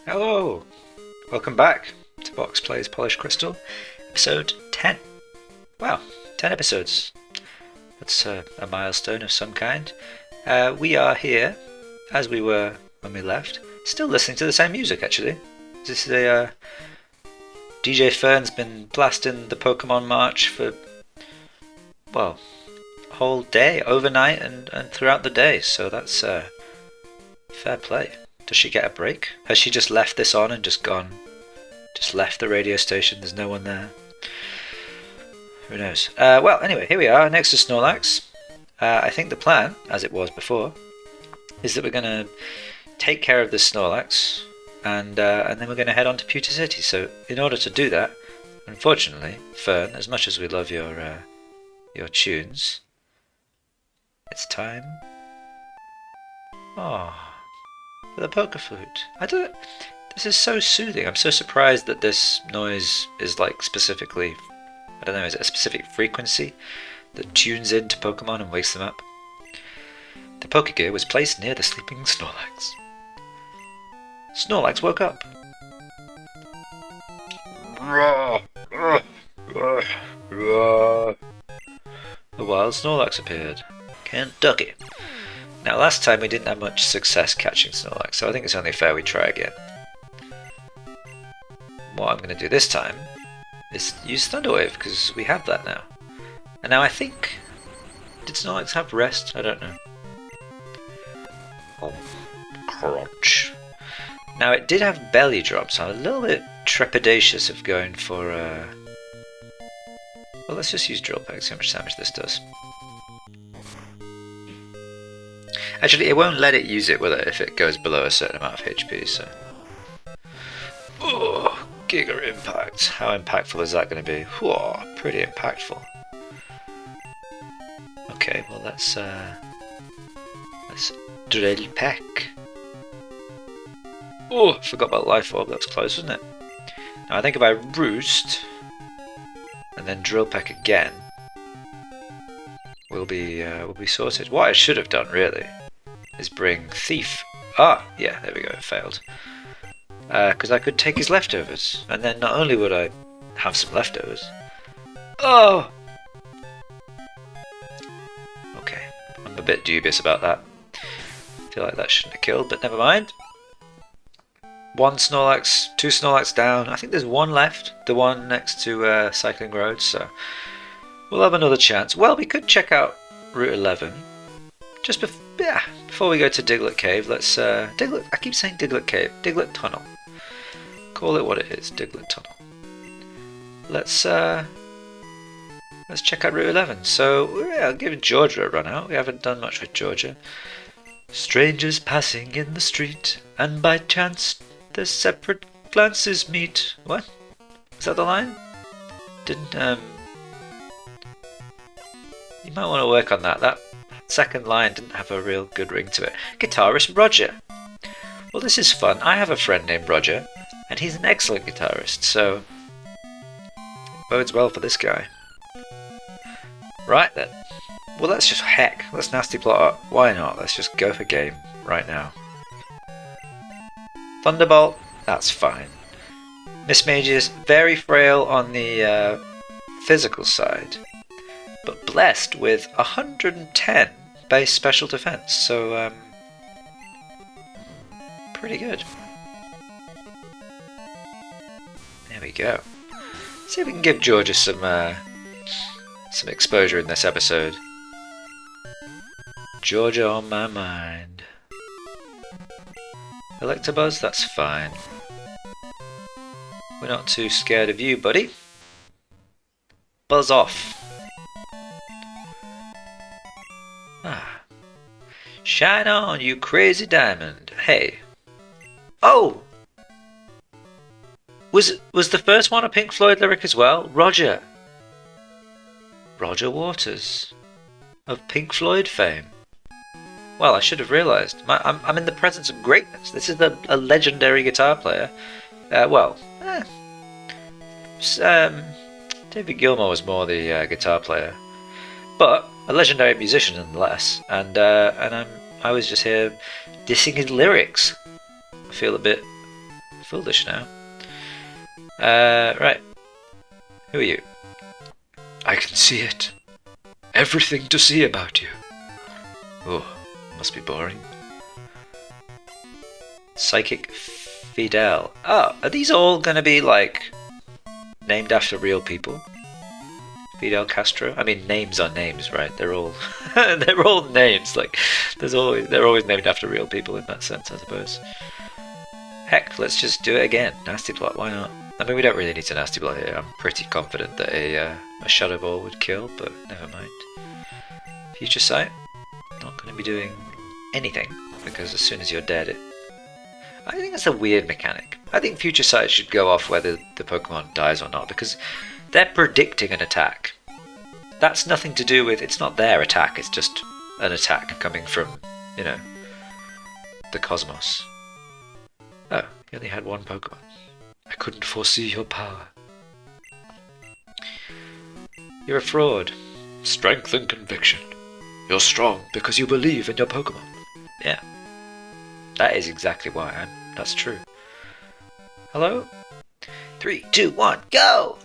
Hello! Welcome back to Box Plays Polished Crystal, episode 10. Wow, 10 episodes. That's a milestone of some kind. We are here, as we were when we left, still listening to the same music actually. This is DJ Fern's been blasting the Pokemon March for, well, a whole day, overnight and throughout the day, so that's fair play. Does she get a break? Has she just left this on and just gone? Just left the radio station, there's no one there? Who knows? Well, anyway, here we are, next to Snorlax. I think the plan, as it was before, is that we're going to take care of this Snorlax, and then we're going to head on to Pewter City. So, in order to do that, unfortunately, Fern, as much as we love your tunes, it's time. Oh, for the poker flute. This is so soothing. I'm so surprised that this noise is like specifically, I don't know, is it a specific frequency that tunes into Pokemon and wakes them up? The poker gear was placed near the sleeping Snorlax. Snorlax woke up. The wild Snorlax appeared. Kentucky. Now last time we didn't have much success catching Snorlax, so I think it's only fair we try again. What I'm going to do this time is use Thunder Wave, because we have that now. And now I think... Did Snorlax have rest? I don't know. Oh, crunch. Now it did have belly drops, so I'm a little bit trepidatious of going for... Well, let's just use Drill Peck, see how much damage this does. Actually, it won't let it use it, will it, if it goes below a certain amount of HP, so... Oh, Giga Impact. How impactful is that going to be? Whoa, pretty impactful. Okay, well let's Drill Peck. Oh, forgot about Life Orb, that was close, wasn't it? Now I think if I Roost, and then Drill Peck again, we'll be sorted. What I should have done, really, is bring Thief. Ah, yeah, there we go, it failed. Because I could take his leftovers, and then not only would I have some leftovers... Oh! Okay, I'm a bit dubious about that. I feel like that shouldn't have killed, but never mind. One Snorlax, two Snorlax down. I think there's one left, the one next to Cycling Road, so we'll have another chance. Well, we could check out Route 11. Just before we go to Diglett Cave, let's... Diglett, I keep saying Diglett Cave. Diglett Tunnel. Call it what it is, Diglett Tunnel. Let's check out Route 11. So, yeah, I'll give Georgia a run out. We haven't done much with Georgia. Strangers passing in the street, and by chance their separate glances meet. What? Is that the line? Didn't, You might want to work on that. That second line didn't have a real good ring to it. Guitarist Roger. Well, this is fun. I have a friend named Roger, and he's an excellent guitarist, so bodes well for this guy. Right then. Well, let's just let's nasty plot up. Why not? Let's just go for game right now. Thunderbolt, that's fine. Miss Mage is very frail on the physical side, but blessed with 110 base special defense, so pretty good. There we go. See if we can give Georgia some exposure in this episode. Georgia on my mind. Electabuzz, that's fine. We're not too scared of you, buddy. Buzz off. Ah. Shine on, you crazy diamond. Hey. Oh! Was the first one a Pink Floyd lyric as well? Roger. Roger Waters. Of Pink Floyd fame. Well, I should have realised. I'm in the presence of greatness. This is a legendary guitar player. David Gilmour was more the guitar player, but a legendary musician nonetheless. And I was just here dissing his lyrics. feel a bit foolish now. Right. Who are you? I can see it. Everything to see about you. Oh, must be boring. Psychic Fidel. Oh, are these all gonna be like named after real people? Fidel Castro. I mean, names are names, right? They're all they're all names. Like, they're always named after real people in that sense, I suppose. Heck, let's just do it again. Nasty plot. Why not? I mean, we don't really need to nasty plot here. I'm pretty confident that a shadow ball would kill, but never mind. Future sight. Not going to be doing anything because as soon as you're dead, I think that's a weird mechanic. I think future sight should go off whether the Pokemon dies or not because they're predicting an attack. That's nothing to do with, it's not their attack, it's just an attack coming from, you know, the cosmos. Oh, you only had one Pokemon. I couldn't foresee your power. You're a fraud. Strength and conviction. You're strong because you believe in your Pokemon. Yeah. That is exactly why that's true. Hello? 3, 2, 1, go!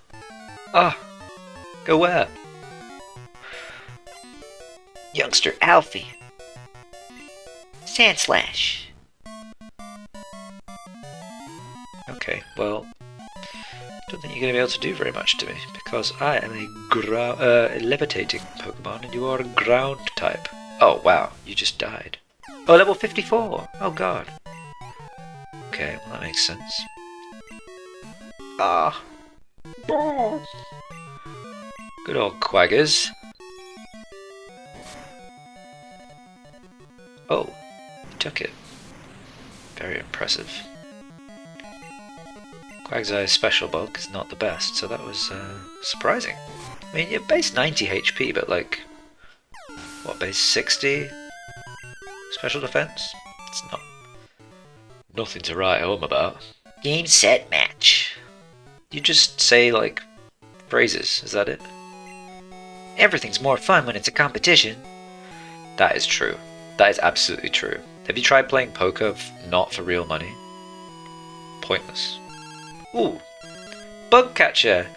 Ah, go where? Youngster Alfie. Sandslash. Okay, well, I don't think you're going to be able to do very much to me because I am a levitating Pokemon and you are a ground type. Oh wow, you just died. Oh, level 54. Oh god. Okay, well that makes sense. Ah. Oh. Good old Quaggers. Oh, you took it. Very impressive. Quagsire's special bulk is not the best, so that was surprising. I mean, you're base 90 HP, but like, what, base 60 special defense? It's nothing to write home about. Game, set, match. You just say, like, phrases, is that it? Everything's more fun when it's a competition. That is true. That is absolutely true. Have you tried playing poker not for real money? Pointless. Ooh, bug catcher.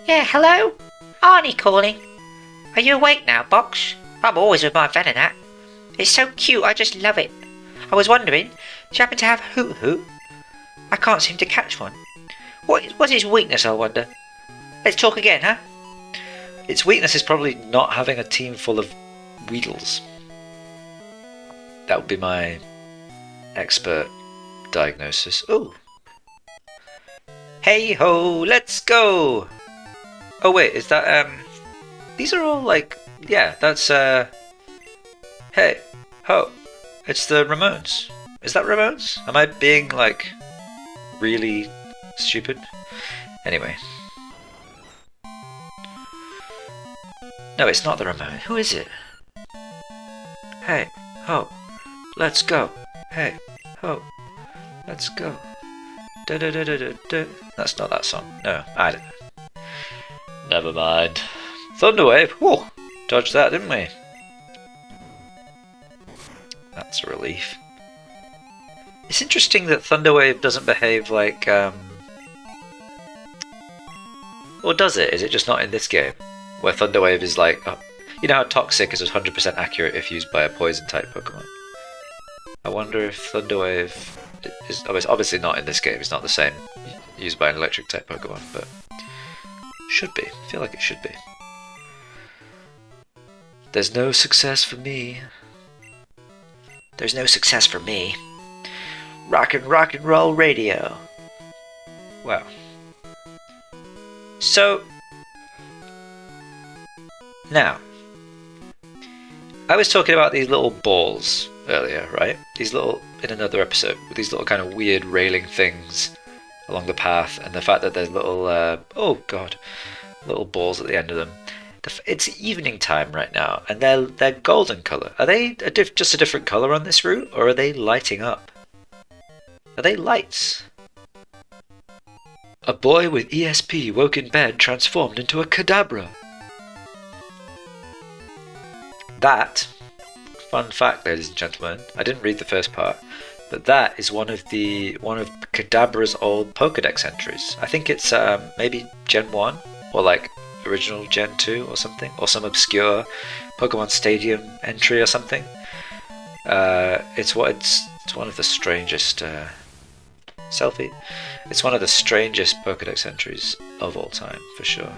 Yeah, hello? Arnie calling. Are you awake now, Box? I'm always with my Venonat. It's so cute, I just love it. I was wondering, do you happen to have Hoot Hoot? I can't seem to catch one. What's his weakness, I wonder? Let's talk again, huh? Its weakness is probably not having a team full of Weedles. That would be my expert diagnosis. Ooh. Hey ho, let's go! Oh wait, is that, these are all like, yeah, that's, hey, ho, it's the Ramones. Is that Ramones? Am I being, like, really stupid? Anyway. No, it's not the Ramones. Who is it? Hey, ho, let's go. Hey, ho, let's go. Da, da, da, da, da, da. That's not that song. No, I don't know. Never mind. Thunderwave. Whoa, dodged that, didn't we? That's a relief. It's interesting that Thunderwave doesn't behave like, or does it? Is it just not in this game? Where Thunderwave is like, you know how Toxic is 100% accurate if used by a poison type Pokemon? I wonder if Thunderwave is obviously not in this game, it's not the same used by an electric type Pokemon, but should be. I feel like it should be. There's no success for me. There's no success for me. Rock and roll radio. Wow. So, now, I was talking about these little balls earlier, right? These little, in another episode, with these little kind of weird railing things along the path, and the fact that there's little, oh god, little balls at the end of them. It's evening time right now, and they're golden colour. Are they just a different colour on this route, or are they lighting up? Are they lights? A boy with ESP woke in bed, transformed into a Kadabra. That, fun fact, ladies and gentlemen, I didn't read the first part, but that is one of Kadabra's old Pokedex entries. I think it's maybe Gen 1 or like original Gen 2 or something, or some obscure Pokemon Stadium entry or something. It's one of the strangest selfie. It's one of the strangest Pokedex entries of all time, for sure.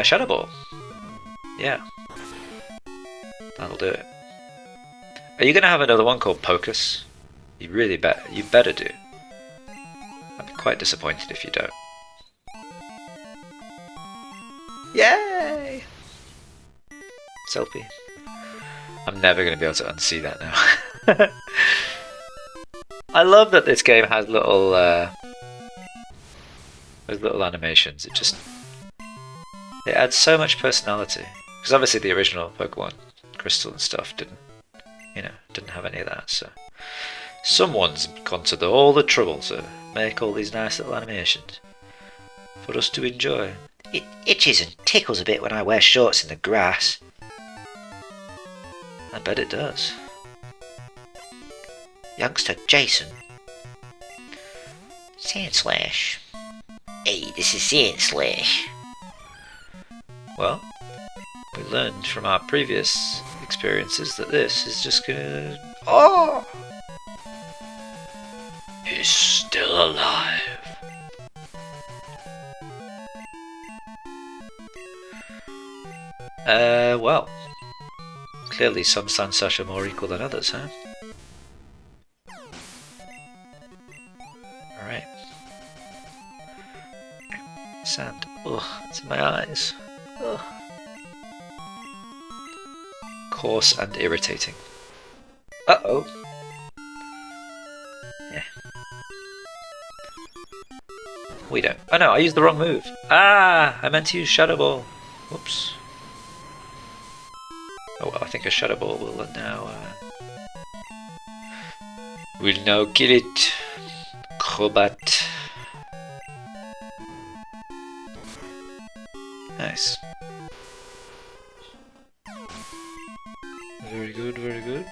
Shadow Ball. Yeah. That'll do it. Are you gonna have another one called Pocus? You better do. I'd be quite disappointed if you don't. Yay! Selfie. I'm never gonna be able to unsee that now. I love that this game has little those little animations. It adds so much personality. Because obviously the original Pokemon Crystal and stuff didn't have any of that. So someone's gone to all the trouble to make all these nice little animations for us to enjoy. It itches and tickles a bit when I wear shorts in the grass. I bet it does. Youngster Jason. Sandslash. Hey, this is Sandslash. Well, we learned from our previous experiences that this is just gonna... Oh! He's still alive. Well, clearly some Sandslash are more equal than others, huh? Alright. Sand. Ugh, it's in my eyes. Ugh. Coarse and irritating. Uh-oh. Yeah. We don't. Oh no, I used the wrong move. Ah! I meant to use Shadow Ball. Whoops. Oh well, I think a Shadow Ball will now... We'll now kill it. Crobat. Nice. Very good, very good.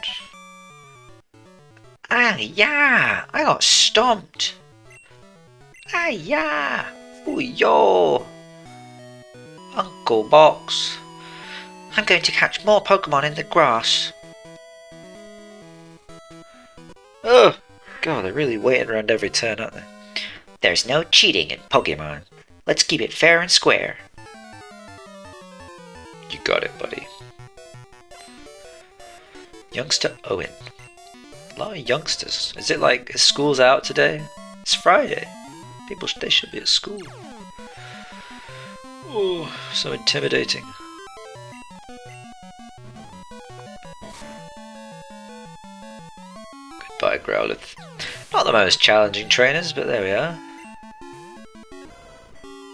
Ah, yeah! I got stomped! Ah, yeah! Ooh, yo! Uncle Box. I'm going to catch more Pokemon in the grass. Oh! God, they're really waiting around every turn, aren't they? There's no cheating in Pokemon. Let's keep it fair and square. You got it, buddy. Youngster Owen. A lot of youngsters. Is it like, is school's out today? It's Friday. They should be at school. Oh, so intimidating. Goodbye, Growlithe. Not the most challenging trainers, but there we are.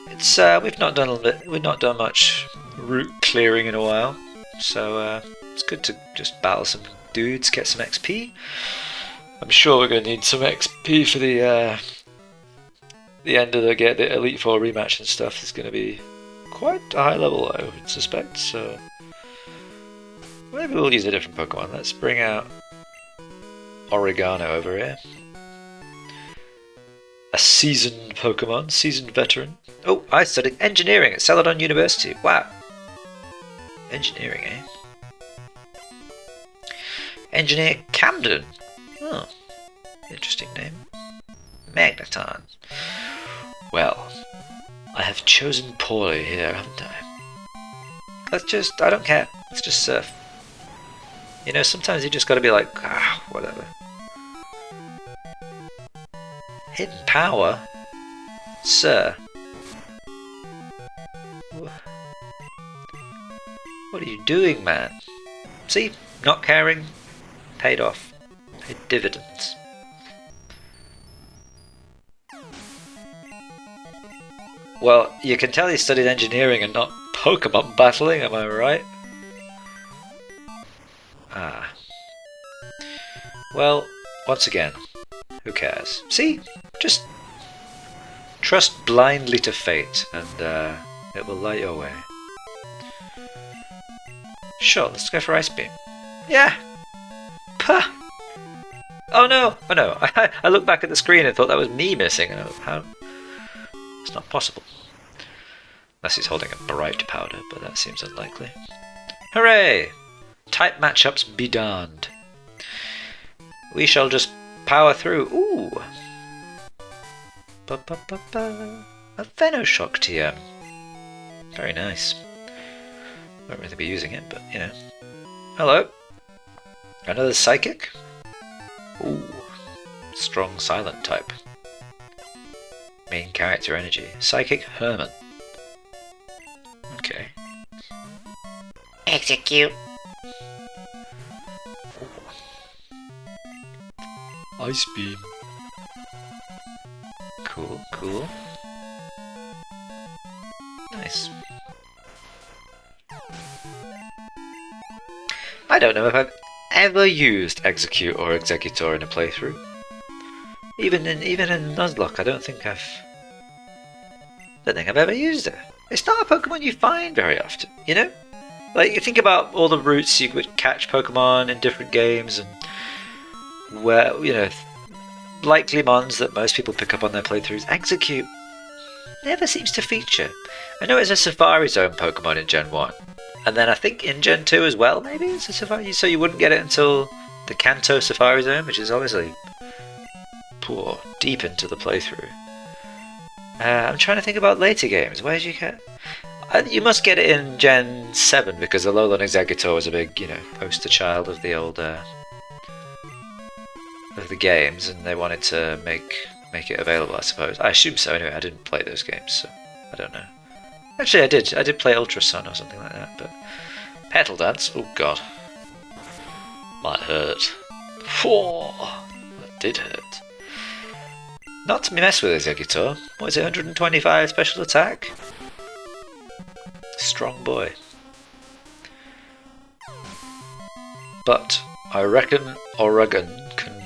It's we've not done much route clearing in a while, so it's good to just battle some dudes, get some XP. I'm sure we're going to need some XP for the end of the Elite Four rematch and stuff. It's going to be quite a high level, I would suspect. So maybe we'll use a different Pokemon. Let's bring out Oregano over here. A seasoned Pokemon, seasoned veteran. Oh, I studied engineering at Celadon University. Wow. Engineering, eh? Engineer Camden. Oh, interesting name. Magneton. Well, I have chosen poorly here, haven't I? I don't care. Let's just surf. You know, sometimes you just gotta be like, ah, whatever. Hidden power? Sir. What are you doing, man? See? Not caring. Paid off. Paid dividends. Well, you can tell he studied engineering and not Pokemon battling, am I right? Ah. Well, once again, who cares? See? Just trust blindly to fate and it will light your way. Sure, let's go for Ice Beam. Yeah! Puh! Oh no! Oh no! I looked back at the screen and thought that was me missing. How? It's not possible. Unless he's holding a bright powder, but that seems unlikely. Hooray! Type matchups be darned. We shall just power through. Ooh! Ba-ba-ba-ba. A Venoshock TM. Very nice. Won't really be using it, but you know. Hello. Another psychic? Ooh. Strong silent type. Main character energy. Psychic Herman. Okay. Execute. Ice beam. Cool, cool. Nice. I don't know if I've ever used Execute or Executor in a playthrough. Even in Nuzlocke, I don't think I've ever used it. It's not a Pokemon you find very often, you know? Like, you think about all the routes you would catch Pokemon in different games and where, you know, likely mons that most people pick up on their playthroughs. Execute never seems to feature. I know it's a Safari Zone Pokemon in Gen 1. And then I think in Gen 2 as well, maybe it's a Safari, so you wouldn't get it until the Kanto Safari Zone, which is obviously poor, deep into the playthrough. I'm trying to think about later games. Where did you get? You must get it in Gen 7 because the Alolan Exeggutor was a big, you know, poster child of the old of the games, and they wanted to make it available. I suppose. I assume so. Anyway, I didn't play those games, so I don't know. Actually, I did. I did play Ultra Sun or something like that, but Petal Dance. Oh God, might hurt. Whoa, that did hurt. Not to mess with Exeggutor. What is it? 125 special attack. Strong boy. But I reckon Oregon can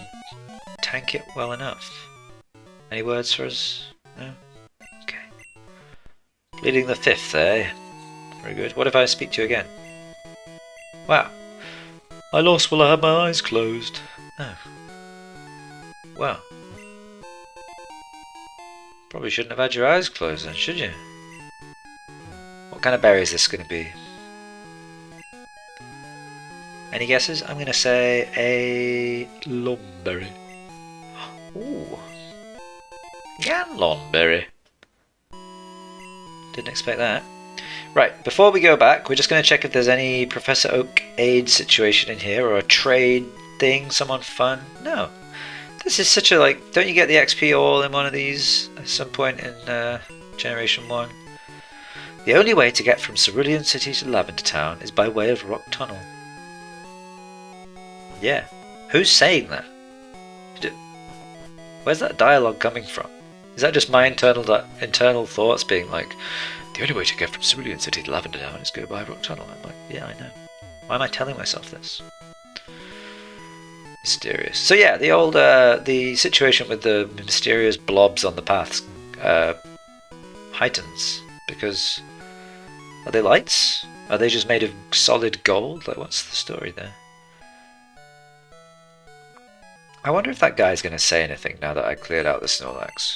tank it well enough. Any words for us? No? Okay. Bleeding the 5th, eh? Very good. What if I speak to you again? Wow. I lost while I had my eyes closed. Oh. Wow. Probably shouldn't have had your eyes closed then, should you? What kind of berry is this going to be? Any guesses? I'm going to say a Lomberry. Ooh. Ganlonberry. Didn't expect that. Right, before we go back, we're just going to check if there's any Professor Oak aid situation in here, or a trade thing, someone fun. No. This is such a, like, don't you get the XP all in one of these at some point in Generation 1? The only way to get from Cerulean City to Lavender Town is by way of Rock Tunnel. Yeah. Who's saying that? Where's that dialogue coming from? Is that just my internal thoughts being like, the only way to get from Cerulean City to Lavender Town is go by Rock Tunnel? I'm like, yeah, I know. Why am I telling myself this? Mysterious. So yeah, the old the situation with the mysterious blobs on the paths heightens because are they lights? Are they just made of solid gold? Like, what's the story there? I wonder if that guy's going to say anything now that I cleared out the Snorlax.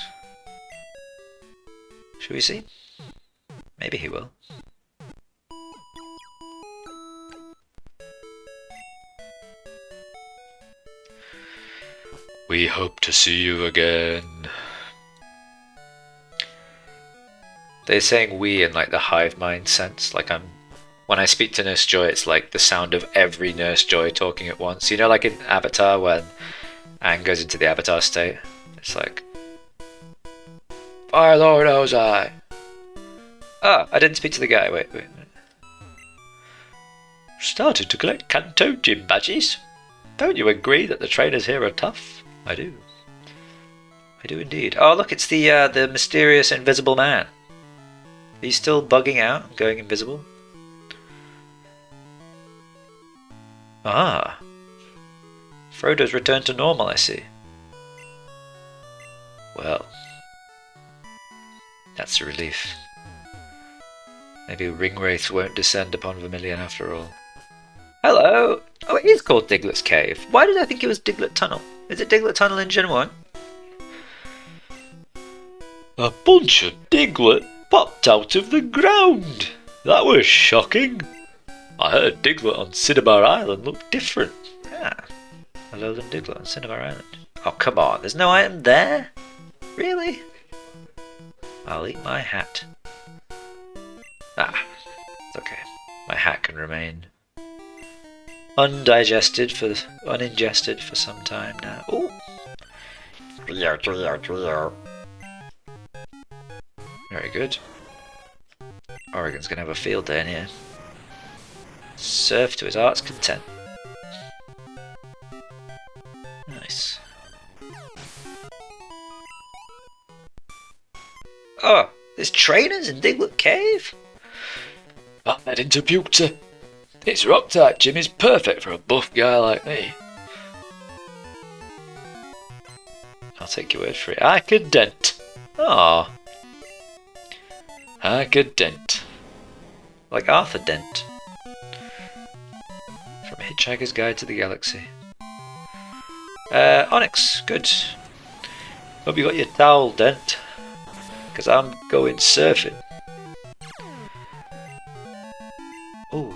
Should we see? Maybe he will. We hope to see you again. They're saying we in like the hive mind sense. Like when I speak to Nurse Joy, it's like the sound of every Nurse Joy talking at once. You know, like in Avatar when Aang goes into the Avatar state. It's like, Fire Lord Ozai. Ah, I didn't speak to the guy. Wait. Started to collect Kanto gym badges. Don't you agree that the trainers here are tough? I do. I do indeed. Oh, look, it's the mysterious invisible man. He's still bugging out and going invisible. Ah. Frodo's returned to normal, I see. Well. That's a relief. Maybe Ringwraiths won't descend upon Vermilion after all. Hello! Oh, it is called Diglett's Cave. Why did I think it was Diglett Tunnel? Is it Diglett Tunnel in Gen 1? A bunch of Diglett popped out of the ground. That was shocking. I heard Diglett on Cinnabar Island looked different. Ah, a lowland Diglett on Cinnabar Island. Oh, come on, there's no item there? Really? I'll eat my hat. Ah, it's okay. My hat can remain uningested for some time now. Ooh. Very good. Oregon's gonna have a field day in here. Surf to his heart's content. Nice. Oh, there's trainers in Diglett Cave? I'm heading to Pewter. This rock type gym is perfect for a buff guy like me. I'll take your word for it. I could dent. Oh, I could dent. like Arthur Dent. From Hitchhiker's Guide to the Galaxy. Onyx, good. Hope you got your towel, Dent. Because I'm going surfing. Ooh.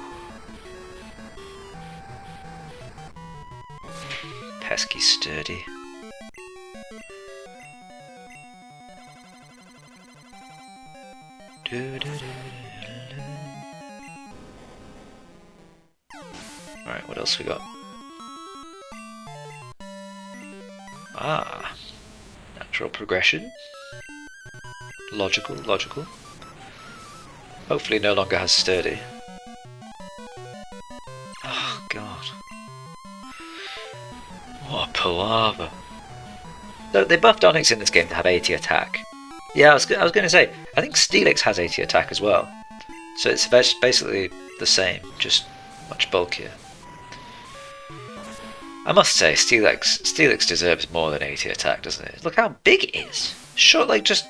Pesky sturdy. Alright, what else we got? Ah, natural progression. Logical. Hopefully no longer has sturdy. Oh god. What a palaver. So they buffed Onyx in this game to have 80 attack. Yeah, I was going to say, I think Steelix has 80 attack as well. So it's basically the same, just much bulkier. I must say, Steelix deserves more than 80 attack, doesn't it? Look how big it is. Sure, like just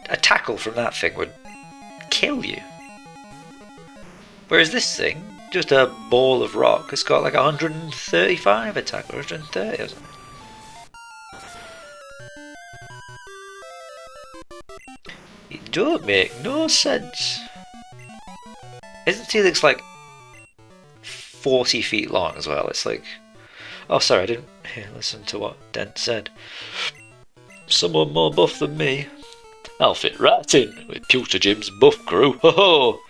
a tackle from that thing would kill you. Whereas this thing, just a ball of rock, it's got like 135 attack or 130 or something. It don't make no sense. Isn't Steelix like 40 feet long as well? It's like... Oh, sorry, I didn't listen to what Dent said. Someone more buff than me. I'll fit right in with Pewter Jim's buff crew. Ho ho!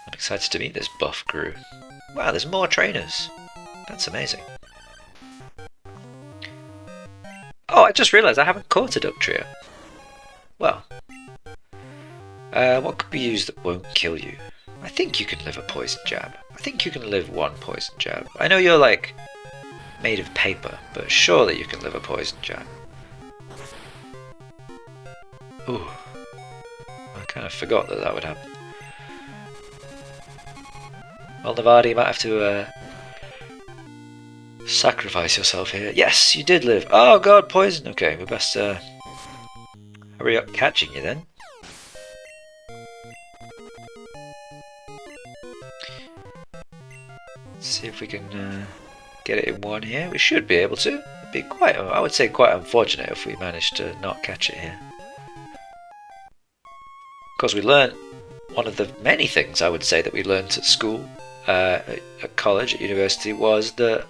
I'm excited to meet this buff crew. Wow, there's more trainers. That's amazing. Oh, I just realised I haven't caught a duck trio. Well, what could be used that won't kill you? I think you can live a poison jab. I think you can live one poison jab. I know you're like made of paper, but surely you can live a poison jab. Ooh, I kind of forgot that would happen. Well, Navadi, you might have to sacrifice yourself here. Yes, you did live. Oh god, poison. Okay, we best hurry up catching you then. Let's see if we can get it in one here. We should be able to. It'd be quite, I would say, quite unfortunate if we managed to not catch it here. Of course, we learned one of the many things I would say that we learned at school, at college, at university, was that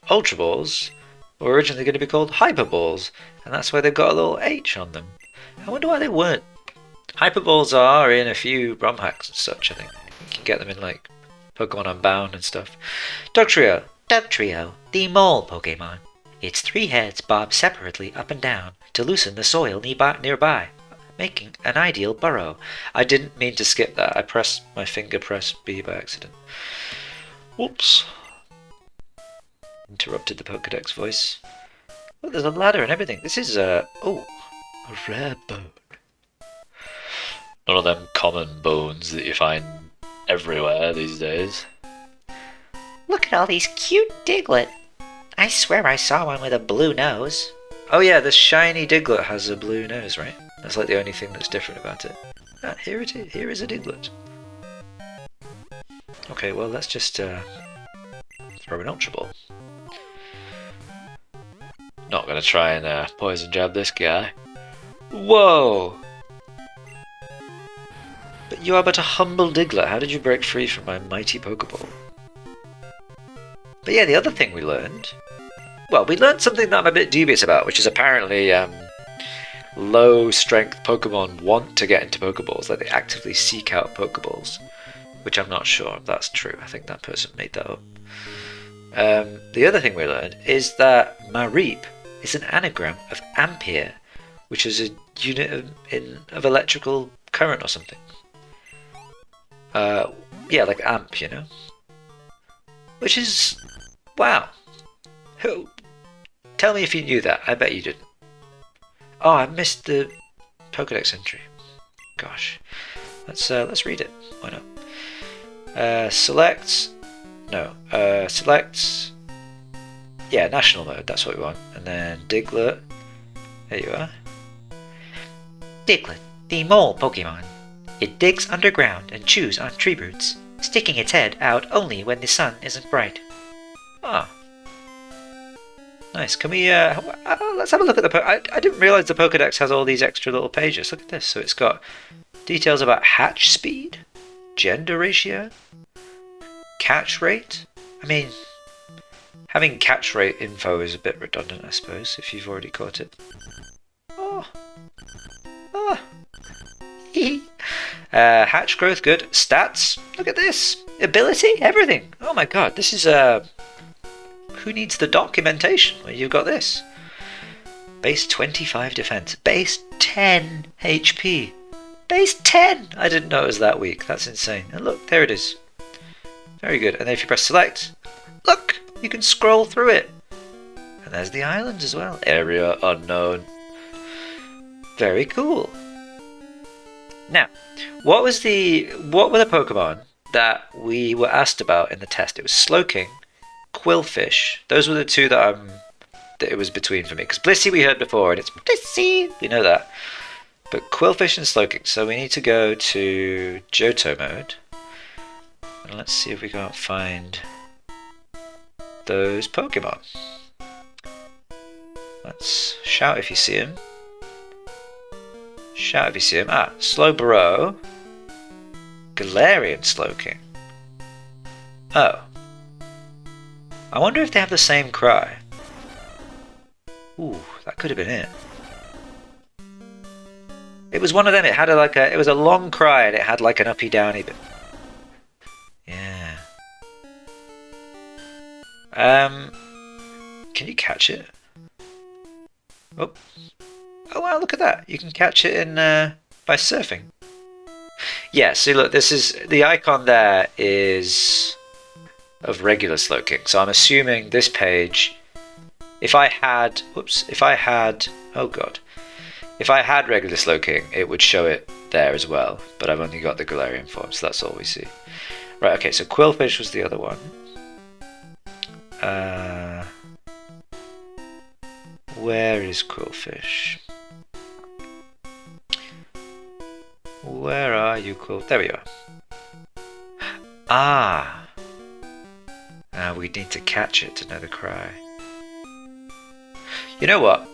Ultra Balls were originally going to be called Hyper Balls, and that's why they've got a little H on them. I wonder why they weren't. Hyper Balls are in a few ROM hacks and such, I think. You can get them in like Pokemon Unbound and stuff. Duck Trio. Duck Trio, the mole Pokemon. Its 3 heads bob separately up and down to loosen the soil nearby, making an ideal burrow. I didn't mean to skip that. I pressed my finger B by accident. Whoops. Interrupted the Pokedex voice. Look, there's a ladder and everything. This is a rare bone. None of them common bones that you find everywhere these days. Look at all these cute Diglett. I swear I saw one with a blue nose. Oh yeah, this shiny Diglett has a blue nose, right? That's like the only thing that's different about it. Ah, here it is. Here is a Diglett. Okay, well let's just throw an Ultra Ball. Not gonna try and poison jab this guy. Whoa! But you are but a humble Diglett. How did you break free from my mighty Pokeball? But yeah, the other thing we learned... Well, we learned something that I'm a bit dubious about, which is apparently low-strength Pokemon want to get into Pokeballs. Like, they actively seek out Pokeballs. Which I'm not sure if that's true. I think that person made that up. The other thing we learned is that Mareep is an anagram of Ampere, which is a unit of electrical current or something. Yeah, like amp, you know? Which is... wow. Tell me if you knew that. I bet you didn't. Oh, I missed the Pokedex entry. Gosh. Let's read it. Why not? Select... No. Select... Yeah, national mode. That's what we want. And then Diglett. There you are. Diglett, the mole Pokemon. It digs underground and chews on tree roots, sticking its head out only when the sun isn't bright. Ah. Nice. Can we, let's have a look at the I didn't realise the Pokedex has all these extra little pages. Look at this. So it's got details about hatch speed, gender ratio, catch rate. I mean, having catch rate info is a bit redundant, I suppose, if you've already caught it. Oh. Ah. Hatch growth, good. Stats, look at this. Ability, everything. Oh my god, this is who needs the documentation? Well, you've got this. Base 25 defense. Base 10 HP. Base 10! I didn't know it was that weak. That's insane. And look, there it is. Very good. And then if you press select, look! You can scroll through it. And there's the islands as well. Area unknown. Very cool. Now, what were the Pokemon that we were asked about in the test? It was Slowking, Quillfish. Those were the two that it was between for me. Because Blissey we heard before, and it's Blissey. We know that. But Quillfish and Slowking. So we need to go to Johto mode. And let's see if we can't find those Pokemon. Let's shout if you see them. Shout if you see him. Ah, Slowbro. Galarian Slowking. Oh. I wonder if they have the same cry. Ooh, that could have been it. It was one of them. It had it was a long cry and it had like an uppy downy bit. Yeah. Can you catch it? Oh. Oh wow, look at that. You can catch it in by surfing. Yeah, see look, this is the icon there is of regular Slowking. So I'm assuming this page if I had regular Slowking, it would show it there as well, but I've only got the Galarian form, so that's all we see. Right, okay, so Quillfish was the other one. Where is Quillfish? Where are you, Quill? There we are. Ah. We need to catch it to know the cry. You know what?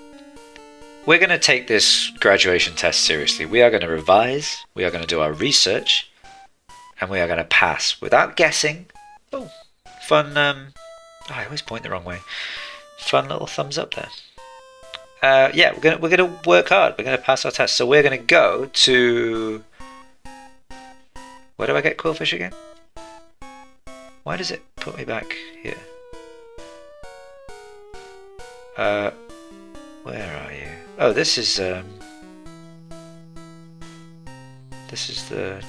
We're going to take this graduation test seriously. We are going to revise, we are going to do our research, and we are going to pass without guessing. Oh, fun. I always point the wrong way. Fun little thumbs up there. Yeah, we're gonna work hard. We're gonna pass our test. So we're gonna go to. Where do I get Quillfish again? Why does it put me back here? Where are you? Oh, this is the.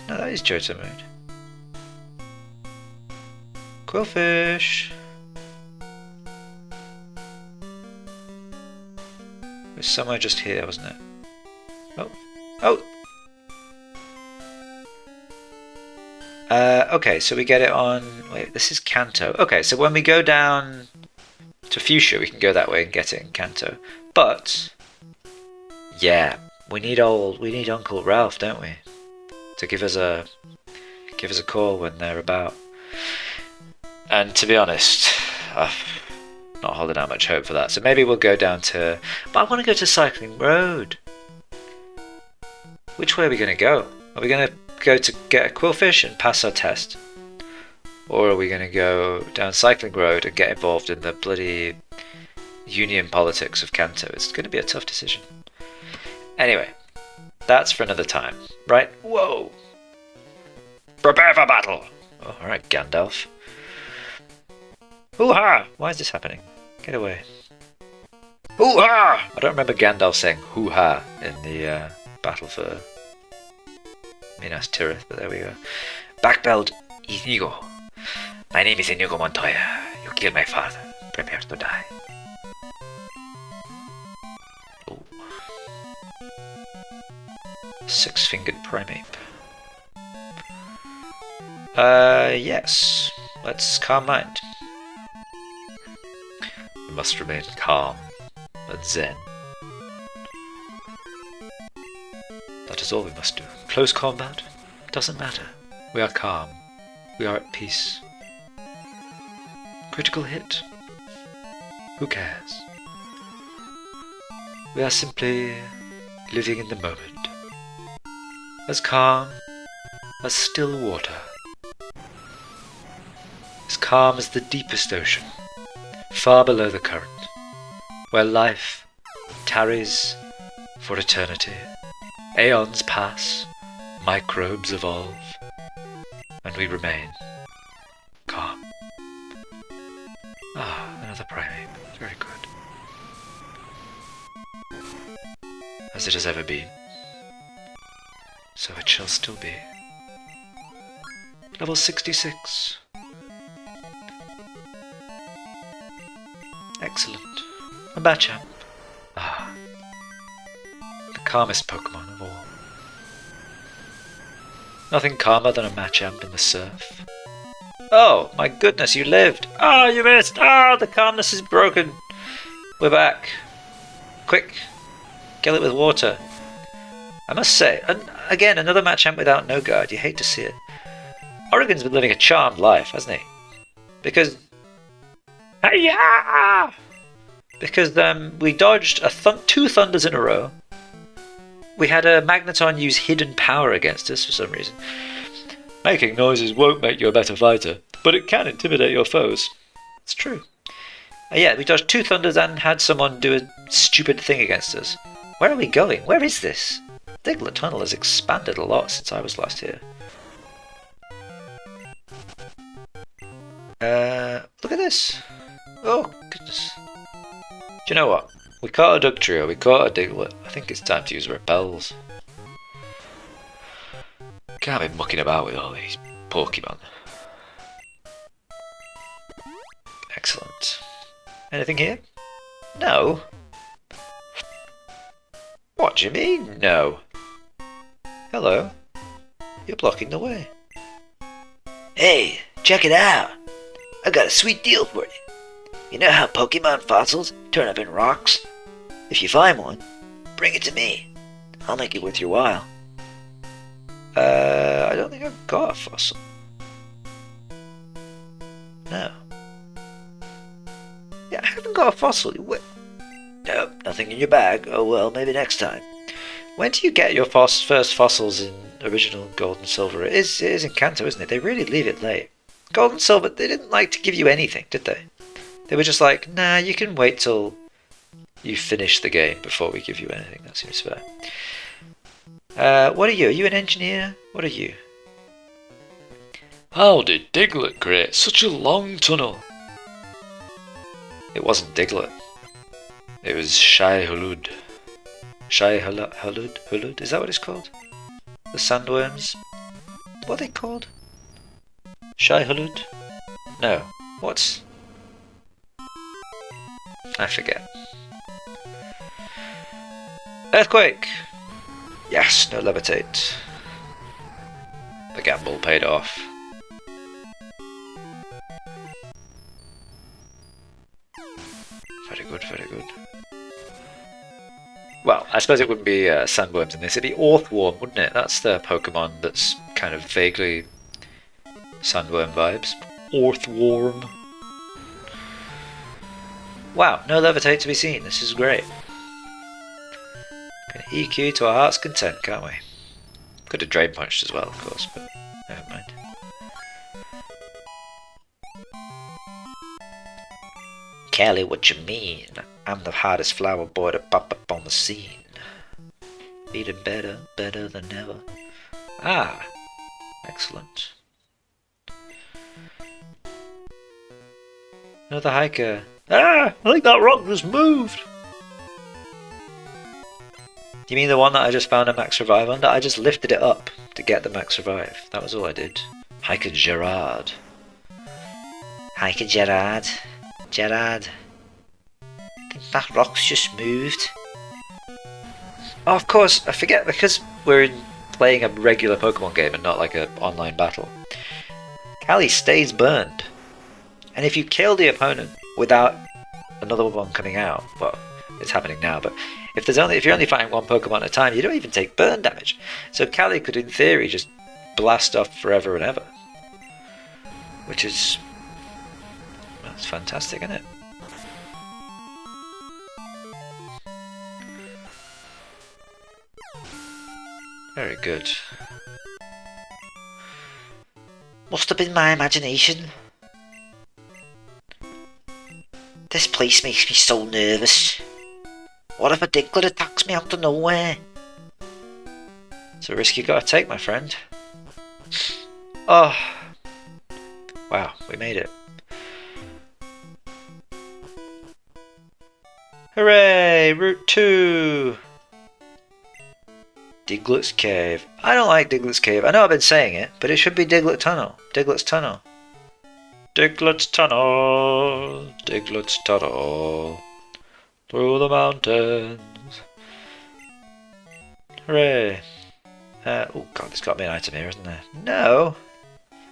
No, that is Johto mode. Quillfish. It was somewhere just here, wasn't it? Oh. Oh! Okay, so we get it on... Wait, this is Kanto. Okay, so when we go down to Fuchsia, we can go that way and get it in Kanto. But... yeah, we need Uncle Ralph, don't we? To give us a call when they're about. And to be honest, not holding out much hope for that. So maybe we'll go down to... But I want to go to Cycling Road. Which way are we going to go? Are we going to go to get a quillfish and pass our test? Or are we going to go down Cycling Road and get involved in the bloody union politics of Kanto? It's going to be a tough decision. Anyway, that's for another time, right? Whoa! Prepare for battle! Oh, alright, Gandalf. Hoo-ha! Why is this happening? Get away. Hoo-ha! I don't remember Gandalf saying hoo-ha in the battle for Minas Tirith, but there we go. Backbelt Inigo. My name is Inigo Montoya. You killed my father. Prepare to die. Ooh. Six-fingered primate. Yes. Let's calm mind. We must remain calm and zen. That is all we must do. Close combat? Doesn't matter. We are calm. We are at peace. Critical hit? Who cares? We are simply living in the moment. As calm as still water. As calm as the deepest ocean, far below the current, where life tarries for eternity. Aeons pass, microbes evolve, and we remain calm. Ah, another primate. Very good. As it has ever been, so it shall still be. Level 66. Excellent. A Machamp. Ah. The calmest Pokemon of all. Nothing calmer than a Machamp in the surf. Oh, my goodness, you lived! Oh, you missed! Oh, the calmness is broken! We're back. Quick, kill it with water. I must say, again, another Machamp without no guard. You hate to see it. Oregon's been living a charmed life, hasn't he? Because... Hi-ya! Because we dodged two Thunders in a row. We had a Magneton use hidden power against us for some reason. Making noises won't make you a better fighter, but it can intimidate your foes. It's true. Yeah, we dodged two Thunders and had someone do a stupid thing against us. Where are we going? Where is this? Diglett Tunnel has expanded a lot since I was last here. Look at this. Oh, goodness. Do you know what? We caught a Dugtrio, we caught a Diglett. I think it's time to use Repels. Can't be mucking about with all these Pokemon. Excellent. Anything here? No. What do you mean, no? Hello. You're blocking the way. Hey, check it out. I got a sweet deal for you. You know how Pokemon fossils turn up in rocks? If you find one, bring it to me. I'll make it worth your while. I don't think I've got a fossil. No. Yeah, I haven't got a fossil. Nope, nothing in your bag. Oh well, maybe next time. When do you get your first fossils in original Gold and Silver? It is in Kanto, isn't it? They really leave it late. Gold and Silver, they didn't like to give you anything, did they? They were just like, nah, you can wait till you finish the game before we give you anything. That seems fair. What are you? Are you an engineer? What are you? How did Diglett create such a long tunnel? It wasn't Diglett. It was Shai Hulud. Shai Hulud? Is that what it's called? The sandworms? What are they called? Shai Hulud? No. What's... I forget. Earthquake! Yes, no levitate. The gamble paid off. Very good, very good. Well, I suppose it wouldn't be sandworms in this, it'd be Orthworm, wouldn't it? That's the Pokemon that's kind of vaguely sandworm vibes. Orthworm. Wow, no levitate to be seen. This is great. Can EQ to our heart's content, can't we? Could have drain punched as well, of course, but never mind. Kelly, what you mean? I'm the hottest flower boy to pop up on the scene. Feeling better, better than ever. Ah, excellent. Another hiker. Ah, I think that rock just moved. You mean the one that I just found a max revive under? I just lifted it up to get the max revive. That was all I did. Hiker Gerard. Hiker Gerard. Gerard. I think that rock's just moved. Oh, of course, I forget because we're playing a regular Pokemon game and not like an online battle. Callie stays burned. And if you kill the opponent without another one coming out, well, it's happening now, but if you're only fighting one Pokemon at a time, you don't even take burn damage. So Callie could, in theory, just blast off forever and ever. Which is... that's fantastic, isn't it? Very good. Must have been my imagination. This place makes me so nervous. What if a Diglett attacks me out of nowhere? It's a risk you gotta take, my friend. Oh. Wow, we made it. Hooray! Route 2! Diglett's Cave. I don't like Diglett's Cave. I know I've been saying it, but it should be Diglett Tunnel. Diglett's Tunnel. Diglett's Tunnel. Diglett's Tunnel. Through the mountains. Hooray. Oh god, there's got to be an item here, isn't there? No.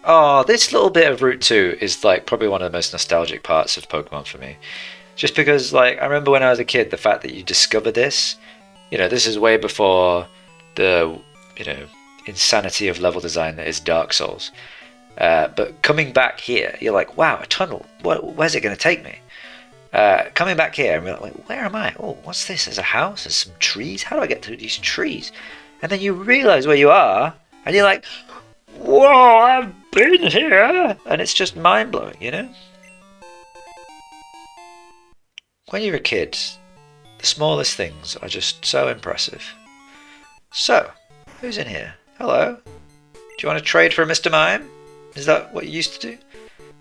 Oh, this little bit of Route 2 is like probably one of the most nostalgic parts of Pokemon for me. Just because, like, I remember when I was a kid, the fact that you discover this, you know, this is way before the, you know, insanity of level design that is Dark Souls. But coming back here, you're like, wow, a tunnel. Where's it going to take me? Coming back here, and we're like, where am I? Oh, what's this? There's a house, there's some trees. How do I get through these trees? And then you realise where you are, and you're like, whoa, I've been here. And it's just mind-blowing, you know? When you're a kid, the smallest things are just so impressive. So, who's in here? Hello? Do you want to trade for a Mr. Mime? Is that what you used to do?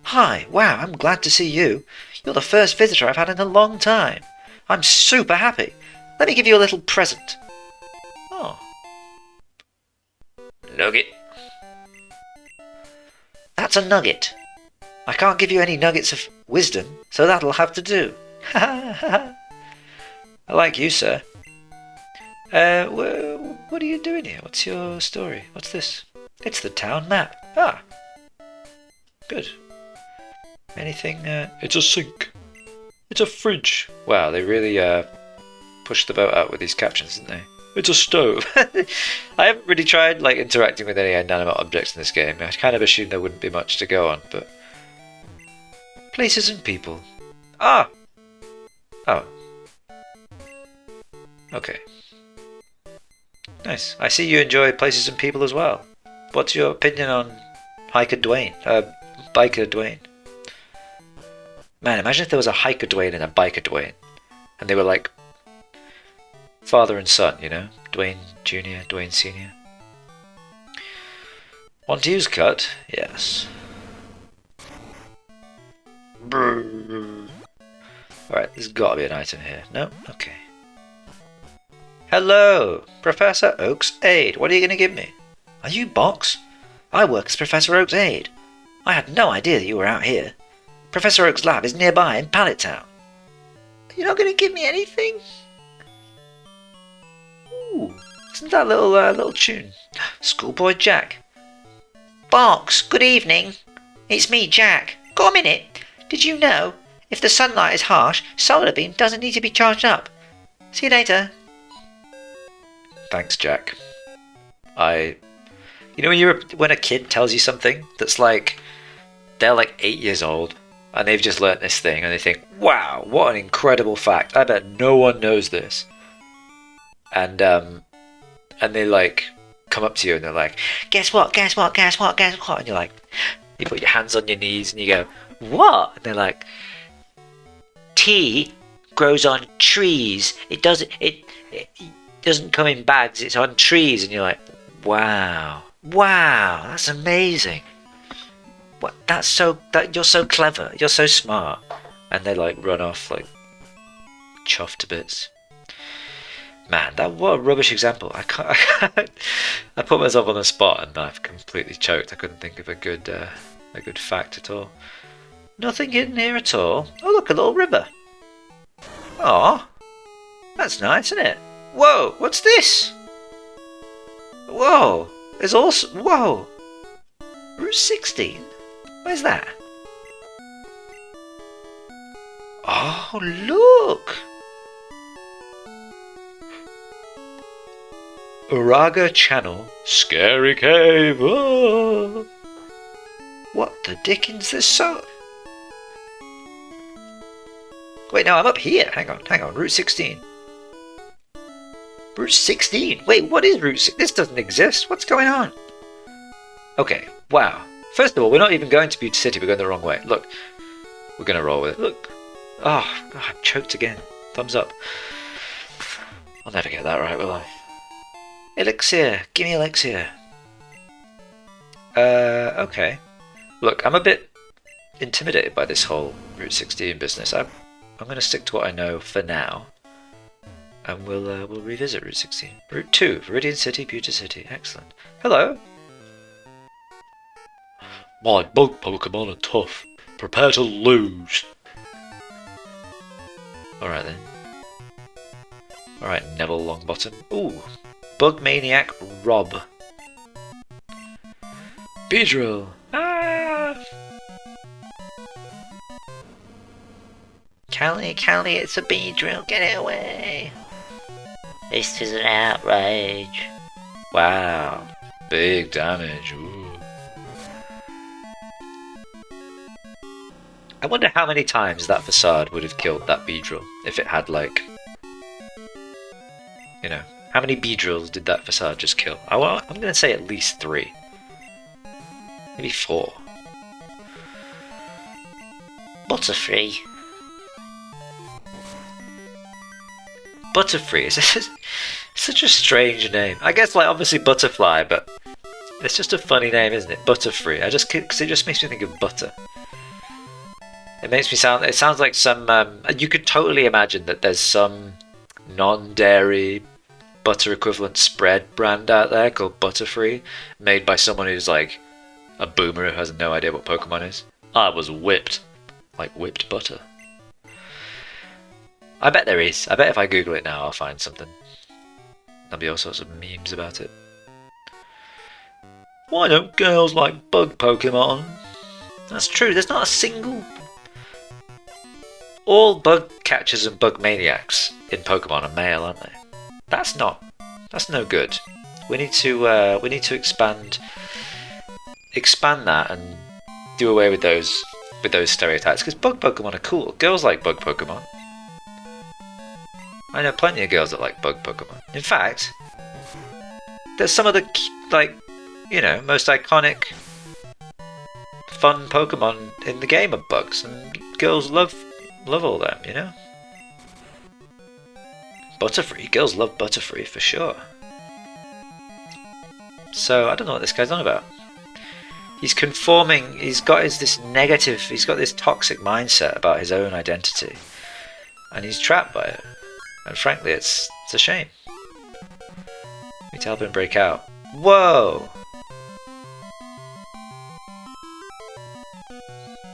Hi, wow, I'm glad to see you. You're the first visitor I've had in a long time. I'm super happy. Let me give you a little present. Oh. Nugget. That's a nugget. I can't give you any nuggets of wisdom, so that'll have to do. I like you, sir. What are you doing here? What's your story? What's this? It's the town map. Ah. Good. Anything? It's a sink. It's a fridge. Wow, they really pushed the boat out with these captions, didn't they? It's a stove. I haven't really tried like interacting with any inanimate objects in this game. I kind of assumed there wouldn't be much to go on, but places and people. Ah. Oh. Okay. Nice. I see you enjoy places and people as well. What's your opinion on Hiker Dwayne? Biker Dwayne. Man, imagine if there was a Hiker Dwayne and a Biker Dwayne, and they were like father and son, you know? Dwayne Jr., Dwayne Sr. Want to use cut? Yes. Alright, there's gotta be an item here. No? Okay. Hello! Professor Oak's aide. What are you gonna give me? Are you Box? I work as Professor Oak's aide. I had no idea that you were out here. Professor Oak's lab is nearby in Pallet Town. You're not gonna give me anything? Ooh, isn't that a little tune? Schoolboy Jack. Box, good evening. It's me, Jack. Got a minute? Did you know? If the sunlight is harsh, solar beam doesn't need to be charged up. See you later. Thanks, Jack. You know when a kid tells you something that's like, they're like 8 years old, and they've just learnt this thing, and they think, wow, what an incredible fact. I bet no one knows this. And they like come up to you and they're like, guess what, guess what, guess what, guess what? And you're like, you put your hands on your knees and you go, what? And they're like, tea grows on trees. It doesn't come in bags, it's on trees. And you're like, wow, that's amazing. What? You're so clever, you're so smart. And they like run off like chuffed to bits. Man, what a rubbish example. I put myself on the spot and I've completely choked. I couldn't think of a good fact at all. Nothing hidden here at all. Oh look, a little river. Oh, that's nice, isn't it? Whoa, what's this? Whoa, there's also, whoa, Route 16? Where's that? Oh, look! Uraga Channel, Scary Cave. Oh. What the dickens? There's so... Wait, no, I'm up here. Hang on. Route 16. Route 16? Wait, what is Route 16? This doesn't exist. What's going on? Okay, wow. First of all, we're not even going to Beauty City. We're going the wrong way. Look, we're going to roll with it. Look. Oh, God, I'm choked again. Thumbs up. I'll never get that right, will I? Elixir. Give me elixir. Okay. Look, I'm a bit intimidated by this whole Route 16 business. I'm going to stick to what I know for now. And we'll revisit Route 16. Route 2, Viridian City, Beauty City. Excellent. Hello. My bug Pokemon are tough. Prepare to lose. Alright then. Alright, Neville Longbottom. Ooh. Bug Maniac Rob. Beedrill. Ah! Callie, it's a Beedrill. Get it away. This is an outrage. Wow. Big damage. Ooh. I wonder how many times that facade would have killed that Beedrill if it had, like, you know, how many Beedrills did that facade just kill? I'm going to say at least 3. Maybe 4. Butterfree. Butterfree is such a strange name. I guess, like, obviously Butterfly, but it's just a funny name, isn't it? Butterfree. Because it just makes me think of butter. It sounds like some, you could totally imagine that there's some non-dairy butter equivalent spread brand out there called Butterfree, made by someone who's like a boomer who has no idea what Pokemon is. I was whipped. Like whipped butter. I bet there is. I bet if I Google it now I'll find something. There'll be all sorts of memes about it. Why don't girls like bug Pokemon? That's true, there's not a single... All bug catchers and bug maniacs in Pokemon are male, aren't they? That's no good. We need to expand that and do away with those stereotypes, because bug Pokemon are cool. Girls like bug Pokemon. I know plenty of girls that like bug Pokemon. In fact, there's some of the, like, you know, most iconic fun Pokemon in the game of bugs, and girls love all them, you know? Butterfree, girls love Butterfree for sure. So I don't know what this guy's on about. He's conforming, he's got this toxic mindset about his own identity, and he's trapped by it. And frankly, it's a shame. We need to help him break out. Whoa!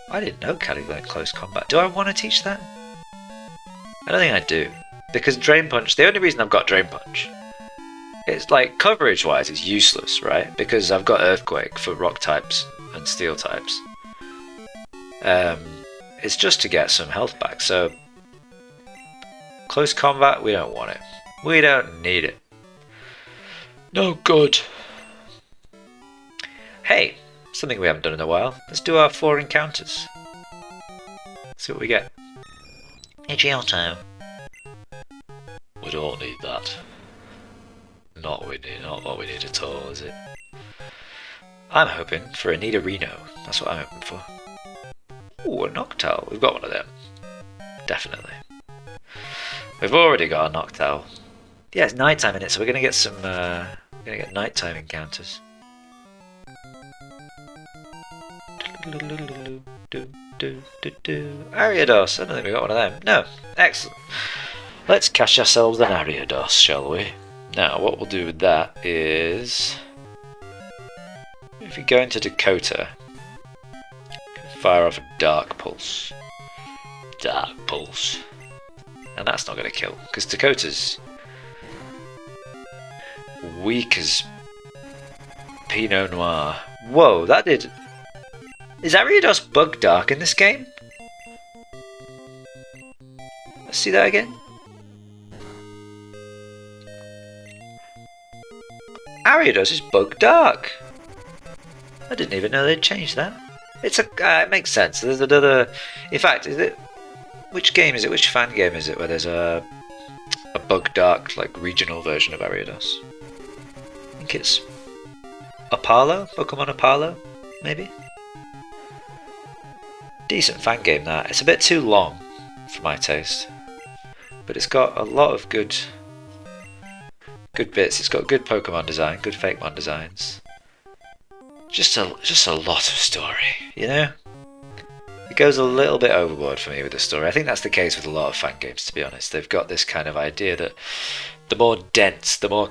I didn't know Callie learned close combat. Do I want to teach that? I don't think I do. Because Drain Punch, the only reason I've got Drain Punch, it's like, coverage-wise, it's useless, right? Because I've got Earthquake for rock types and steel types. It's just to get some health back, so... Close combat, we don't want it. We don't need it. No good. Hey, something we haven't done in a while. Let's do our 4 encounters. see what we get. Giotto. We don't need that. Not what we need at all, is it? I'm hoping for a Nidorino. That's what I'm hoping for. Ooh, a Noctowl. We've got one of them. Definitely. We've already got a Noctowl. Yeah, it's nighttime in it, so we're gonna get some. We're gonna get nighttime encounters. Ariados. I don't think we got one of them. No. Excellent. Let's catch ourselves an Ariados, shall we? Now, what we'll do with that is, if we go into Dakota, fire off a Dark Pulse. Dark Pulse. And that's not going to kill, because Dakota's weak as Pinot Noir. Whoa, that did... Is Ariados Bug Dark in this game? Let's see that again. Ariados is Bug Dark. I didn't even know they'd changed that. It's a. It makes sense. There's another. In fact, is it? Which game is it? Which fan game is it? Where there's a Bug Dark like regional version of Ariados. I think it's Apollo, Pokemon Apollo, maybe. Decent fan game that. It's a bit too long for my taste, but it's got a lot of good bits. It's got good Pokemon design, good Fakemon designs. Just a lot of story, you know? It goes a little bit overboard for me with the story. I think that's the case with a lot of fan games, to be honest. They've got this kind of idea that the more dense, the more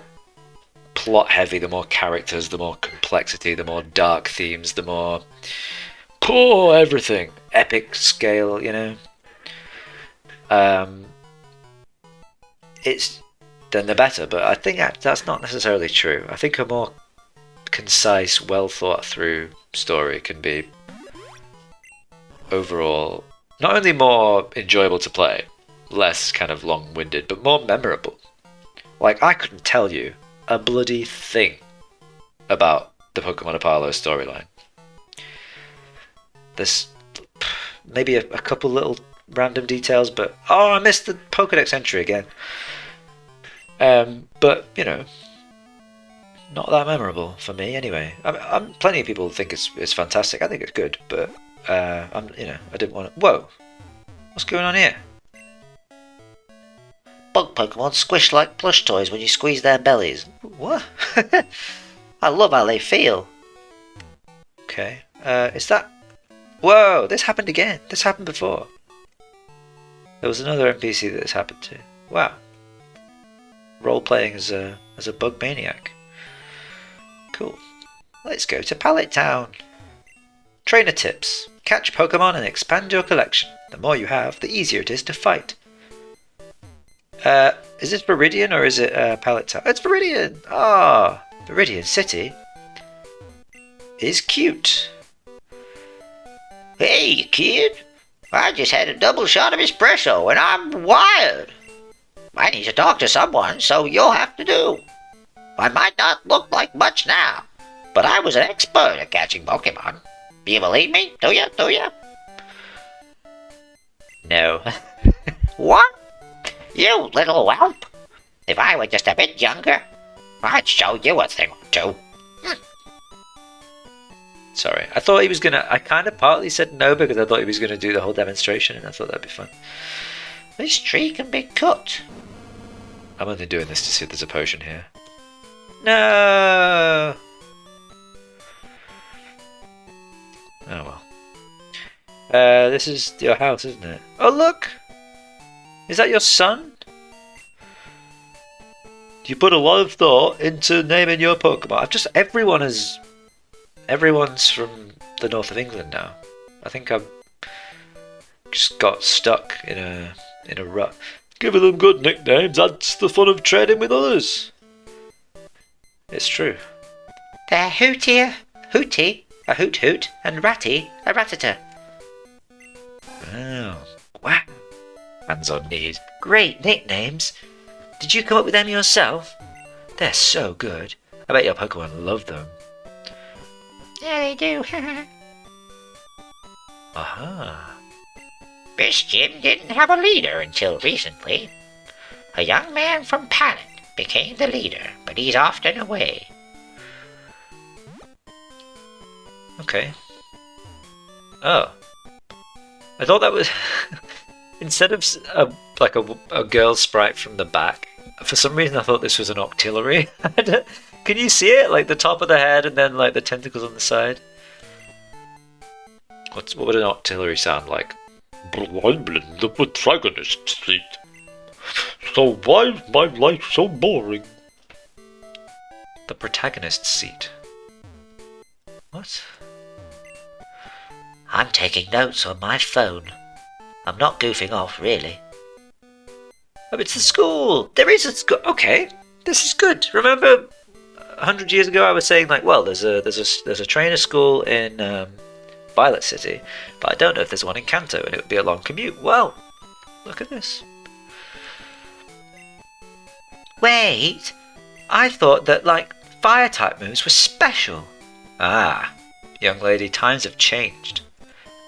plot heavy, the more characters, the more complexity, the more dark themes, the more everything. Epic scale, you know? Then the better, but I think that's not necessarily true. I think a more concise, well thought through story can be overall not only more enjoyable to play, less kind of long-winded, but more memorable. Like, I couldn't tell you a bloody thing about the Pokemon Apollo storyline. There's maybe a couple little random details, but I missed the Pokedex entry again. But you know, not that memorable for me anyway. Plenty of people think it's fantastic. I think it's good, but I didn't want to. Whoa, what's going on here? Bug Pokemon squish like plush toys when you squeeze their bellies. What? I love how they feel. Okay, is that? Whoa, this happened again. This happened before. There was another NPC that this happened to. Wow. Role-playing as a bug maniac. Cool. Let's go to Pallet Town. Trainer tips. Catch Pokemon and expand your collection. The more you have, the easier it is to fight. Is this Viridian or is it Pallet Town? It's Viridian! Ah, Viridian City is cute. Hey, kid. I just had a double shot of espresso and I'm wired. I need to talk to someone, so you'll have to do. I might not look like much now, but I was an expert at catching Pokemon. Do you believe me? Do you? No. What? You little whelp. If I were just a bit younger, I'd show you a thing or two. Sorry, I thought he was gonna. I kind of partly said no because I thought he was gonna do the whole demonstration, and I thought that'd be fun. This tree can be cut. I'm only doing this to see if there's a potion here. No. Oh well. This is your house, isn't it? Oh look! Is that your son? You put a lot of thought into naming your Pokemon. Everyone's from the north of England now. I think I've just got stuck in a rut. Giving them good nicknames adds the fun of trading with others. It's true. They're Hooty, a Hoot Hoot, and Ratty, a Rattata. Oh, wow. Hands on knees. Great nicknames. Did you come up with them yourself? They're so good. I bet your Pokemon love them. Yeah, they do. Aha. This gym didn't have a leader until recently. A young man from Planet became the leader, but he's often away. Okay. Oh. I thought that was... Instead of a girl sprite from the back, for some reason I thought this was an octillery. Can you see it? Like the top of the head and then like the tentacles on the side? What would an octillery sound like? I'm in the protagonist seat. So why is my life so boring? The protagonist seat. What? I'm taking notes on my phone. I'm not goofing off, really. Oh, it's the school! There is a school! Okay, this is good. Remember 100 years ago I was saying like, well, there's a trainer school in Violet City, but I don't know if there's one in Kanto, and it would be a long commute. Well, look at this. Wait, I thought that like fire type moves were special. Ah, young lady, times have changed.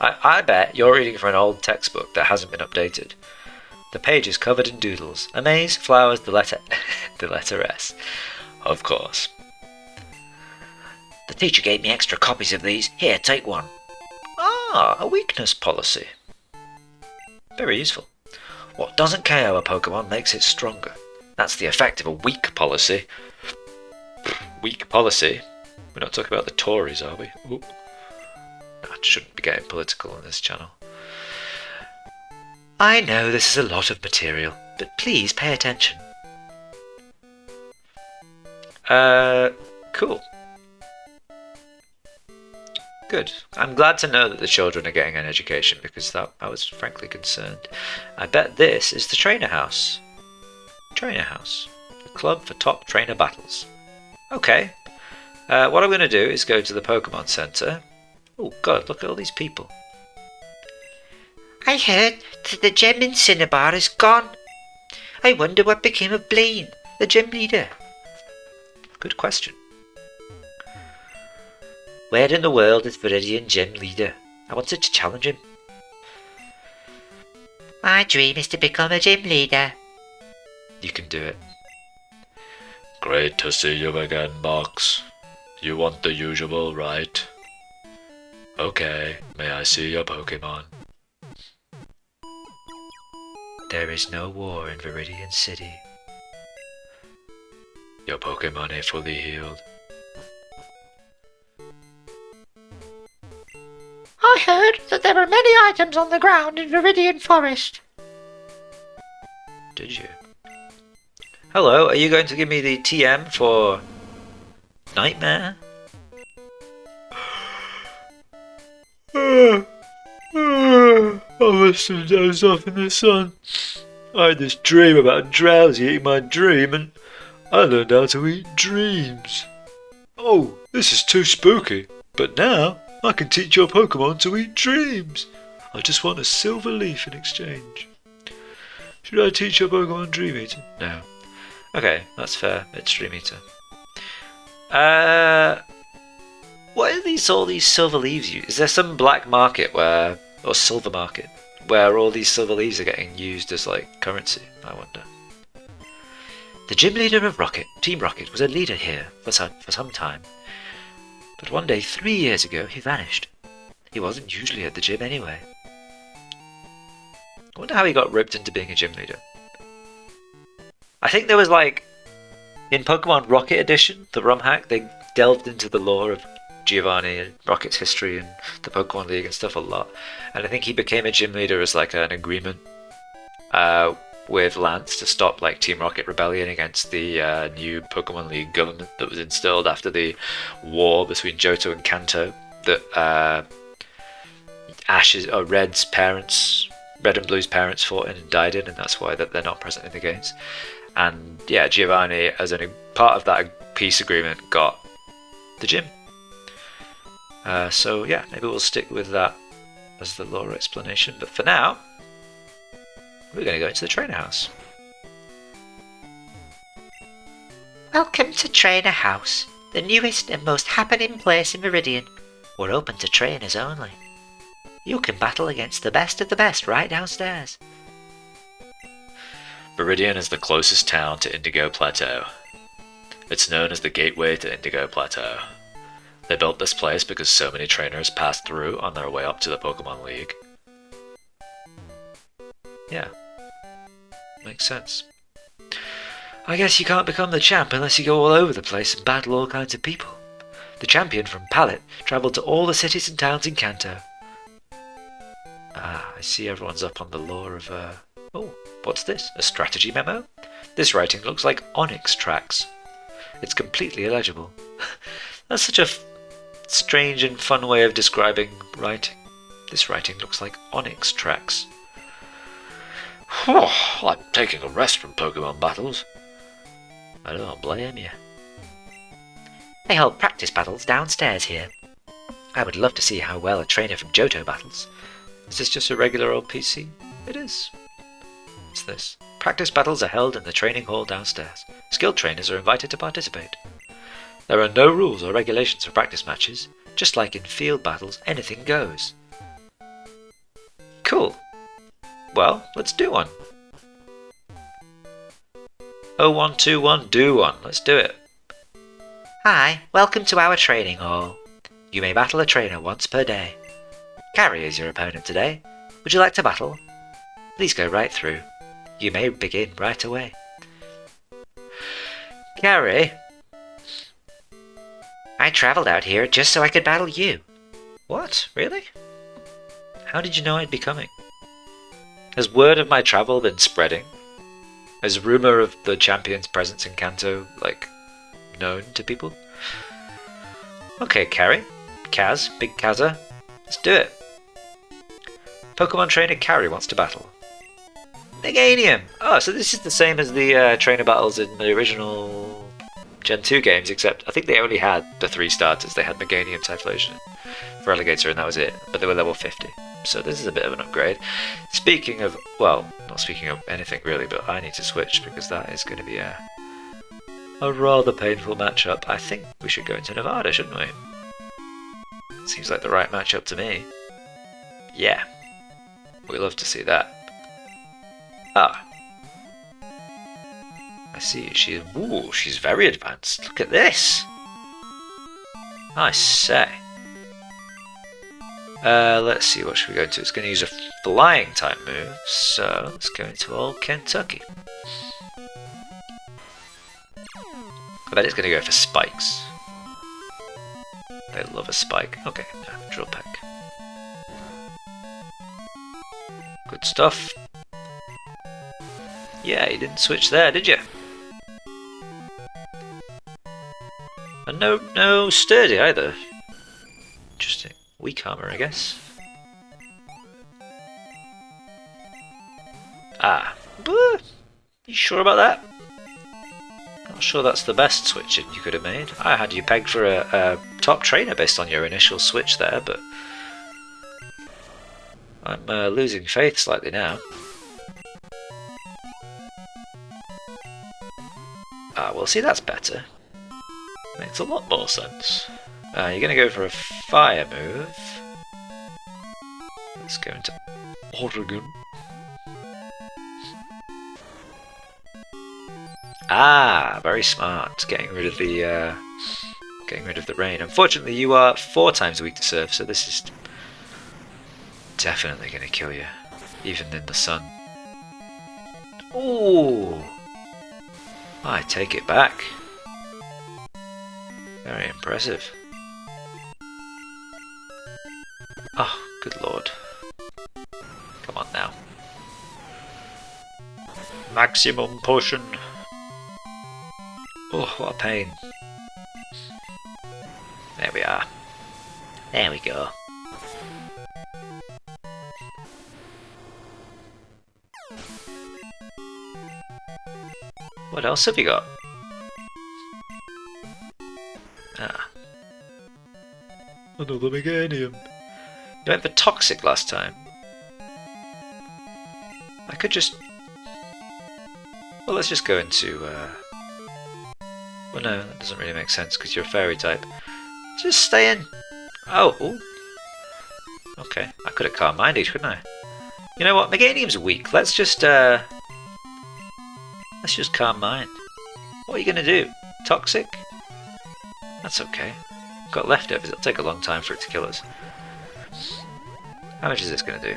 I bet you're reading from an old textbook that hasn't been updated. The page is covered in doodles. A maze, flowers, the letter the letter S. Of course. The teacher gave me extra copies of these. Here, take one. Ah, a weakness policy. Very useful. What doesn't KO a Pokemon makes it stronger. That's the effect of a weak policy. Weak policy? We're not talking about the Tories, are we? Ooh. I shouldn't be getting political on this channel. I know this is a lot of material, but please pay attention. Cool. Good. I'm glad to know that the children are getting an education, because I was frankly concerned. I bet this is the trainer house. Trainer house. The club for top trainer battles. Okay. What I'm going to do is go to the Pokemon Center. Oh god, look at all these people. I heard that the gym in Cinnabar is gone. I wonder what became of Blaine, the gym leader. Good question. Where in the world is Viridian gym leader? I wanted to challenge him. My dream is to become a gym leader. You can do it. Great to see you again, Box. You want the usual, right? Okay, may I see your Pokemon? There is no war in Viridian City. Your Pokemon are fully healed. I heard that there were many items on the ground in Viridian Forest. Did you? Hello, are you going to give me the TM for Nightmare? I must have dozed off in the sun. I had this dream about a drowsy eating my dream, and I learned how to eat dreams. Oh, this is too spooky, but now I can teach your Pokemon to eat dreams. I just want a silver leaf in exchange. Should I teach your Pokemon Dream Eater? No. Okay, that's fair. It's Dream Eater. What are all these silver leaves used? Is there some black market or silver market, where all these silver leaves are getting used as like currency? I wonder. The gym leader of Team Rocket, was a leader here for some time. But one day, 3 years ago, he vanished. He wasn't usually at the gym anyway. I wonder how he got roped into being a gym leader. I think there was like, in Pokemon Rocket Edition, the ROM hack, they delved into the lore of Giovanni and Rocket's history and the Pokemon League and stuff a lot. And I think he became a gym leader as like an agreement with Lance to stop like Team Rocket rebellion against the new Pokemon League government that was installed after the war between Johto and Kanto that Red's parents, Red and Blue's parents fought in and died in, and that's why they're not present in the games. And yeah, Giovanni, as a part of that peace agreement, got the gym. So yeah, maybe we'll stick with that as the lore explanation. But for now, we're going to go into the trainer house. Welcome to Trainer House, the newest and most happening place in Meridian. We're open to trainers only. You can battle against the best of the best right downstairs. Viridian is the closest town to Indigo Plateau. It's known as the gateway to Indigo Plateau. They built this place because so many trainers passed through on their way up to the Pokemon League. Yeah. Makes sense. I guess you can't become the champ unless you go all over the place and battle all kinds of people. The champion from Pallet travelled to all the cities and towns in Kanto. Ah, I see everyone's up on the lore of, Oh, what's this? A strategy memo? This writing looks like Onyx tracks. It's completely illegible. That's such a strange and fun way of describing writing. This writing looks like Onyx tracks. I'm taking a rest from Pokemon battles. I don't blame you. They hold practice battles downstairs here. I would love to see how well a trainer from Johto battles. Is this just a regular old PC? It is. What's this? Practice battles are held in the training hall downstairs. Skilled trainers are invited to participate. There are no rules or regulations for practice matches. Just like in field battles, anything goes. Cool. Well, let's do one. 0121, do one. Let's do it. Hi, welcome to our training hall. You may battle a trainer once per day. Carrie is your opponent today. Would you like to battle? Please go right through. You may begin right away. Carrie? I travelled out here just so I could battle you. What? Really? How did you know I'd be coming? Has word of my travel been spreading? Has rumour of the champion's presence in Kanto, known to people? Okay, Carrie. Kaz, Big Kazza. Let's do it. Pokemon trainer Carrie wants to battle. Meganium! Oh, so this is the same as the trainer battles in the original Gen 2 games, except I think they only had the 3 starters. They had Meganium, Typhlosion, Feraligatr, and that was it. But they were level 50. So this is a bit of an upgrade. Speaking of, well, not speaking of anything really, but I need to switch because that is going to be a rather painful matchup. I think we should go into Nevada, shouldn't we? Seems like the right matchup to me. Yeah. We love to see that. Ah. I see. She's very advanced. Look at this. I say. Let's see, what should we go into? It's going to use a flying type move, so let's go into old Kentucky. I bet it's going to go for spikes. They love a spike. Okay, drill peck. Good stuff. Yeah, you didn't switch there, did you? And no sturdy either. Interesting. Weak armor, I guess. Ah, you sure about that? Not sure that's the best switch you could have made. I had you pegged for a top trainer based on your initial switch there, but I'm losing faith slightly now. Ah, well, see, that's better. Makes a lot more sense. You're going to go for a fire move. Let's go into Oregon. Ah, very smart. Getting rid of the rain. Unfortunately, you are 4 times weak to surf, so this is definitely going to kill you, even in the sun. Ooh, I take it back. Very impressive. Oh, good lord. Come on now. Maximum potion. Oh, what a pain. There we are. There we go. What else have you got? Ah. Another Meganium. You went for Toxic last time. I could just... Well, let's just go into... Well, no, that doesn't really make sense because you're a Fairy type. Just stay in. Oh, ooh. Okay, I could have calm minded, couldn't I? You know what? Meganium's weak. Let's just calm mind. What are you gonna do? Toxic? That's okay. Got leftovers. It'll take a long time for it to kill us. How much is this gonna do?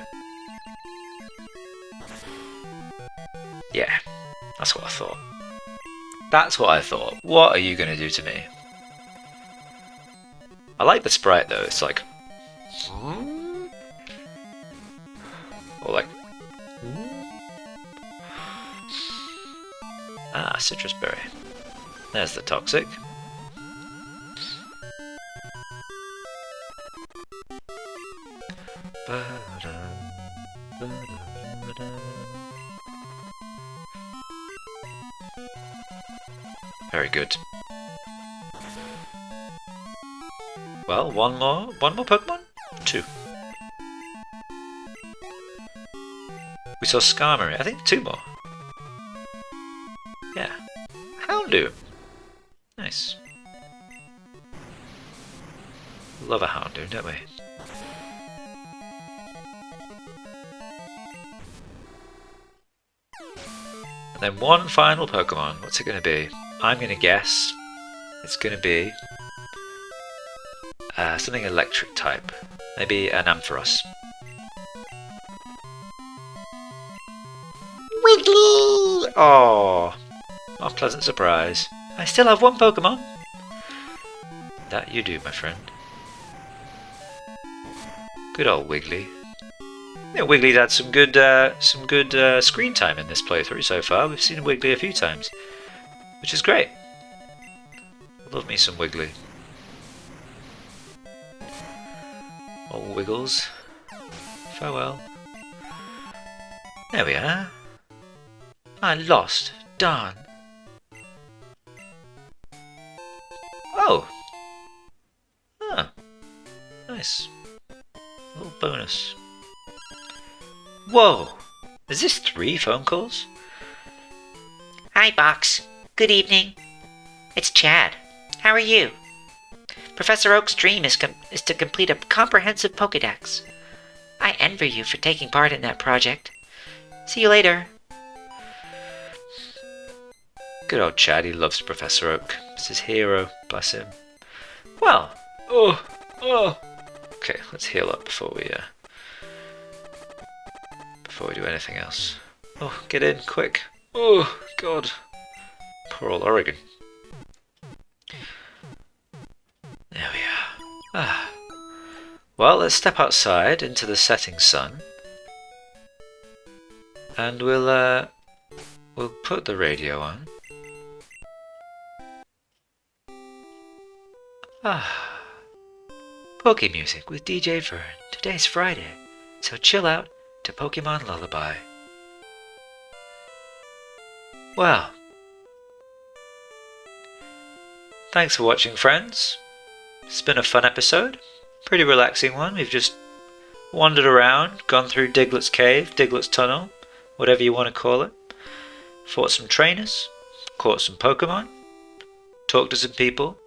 Yeah, that's what I thought. That's what I thought. What are you gonna do to me? I like the sprite though. It's like, or like, citrus berry. There's the toxic. Very good. Well, one more Pokemon? 2. We saw Skarmory. I think 2 more. Yeah. Houndoom. Nice. Love a Houndoom, don't we? And then one final Pokemon. What's it going to be? I'm going to guess it's going to be something electric type. Maybe an Ampharos. Wiggly! Oh, what a pleasant surprise. I still have one Pokemon. That you do, my friend. Good old Wiggly. I think Wiggly's had some good screen time in this playthrough so far. We've seen Wiggly a few times, which is great. Love me some Wiggly. Old Wiggles. Farewell. There we are. I lost. Darn. Oh. Ah. Nice. Little bonus. Whoa! Is this 3 phone calls? Hi, Box. Good evening. It's Chad. How are you? Professor Oak's dream is to complete a comprehensive Pokédex. I envy you for taking part in that project. See you later. Good old Chad, he loves Professor Oak. It's his hero, bless him. Well, okay, let's heal up before we do anything else. Oh, get in, quick. Oh, God. Poor old Oregon. There we are. Ah. Well, let's step outside into the setting sun. And we'll put the radio on. Ah. Poke music with DJ Vern. Today's Friday, so chill out to Pokemon Lullaby. Well, thanks for watching, friends. It's been a fun episode. Pretty relaxing one. We've just wandered around, gone through Diglett's Cave, Diglett's Tunnel, whatever you want to call it. Fought some trainers, caught some Pokemon, talked to some people,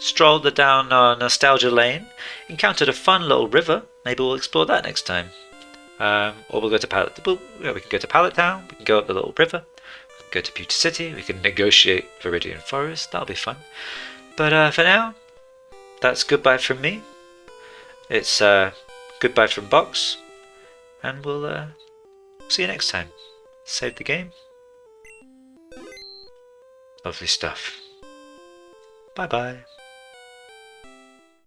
strolled down Nostalgia Lane, encountered a fun little river. Maybe we'll explore that next time. Or we'll go to we can go to Pallet Town, we can go up the little river, we can go to Pewter City, we can negotiate Viridian Forest. That'll be fun. But for now, that's goodbye from me. It's goodbye from Box, and we'll see you next time. Save the game. Lovely stuff. Bye bye.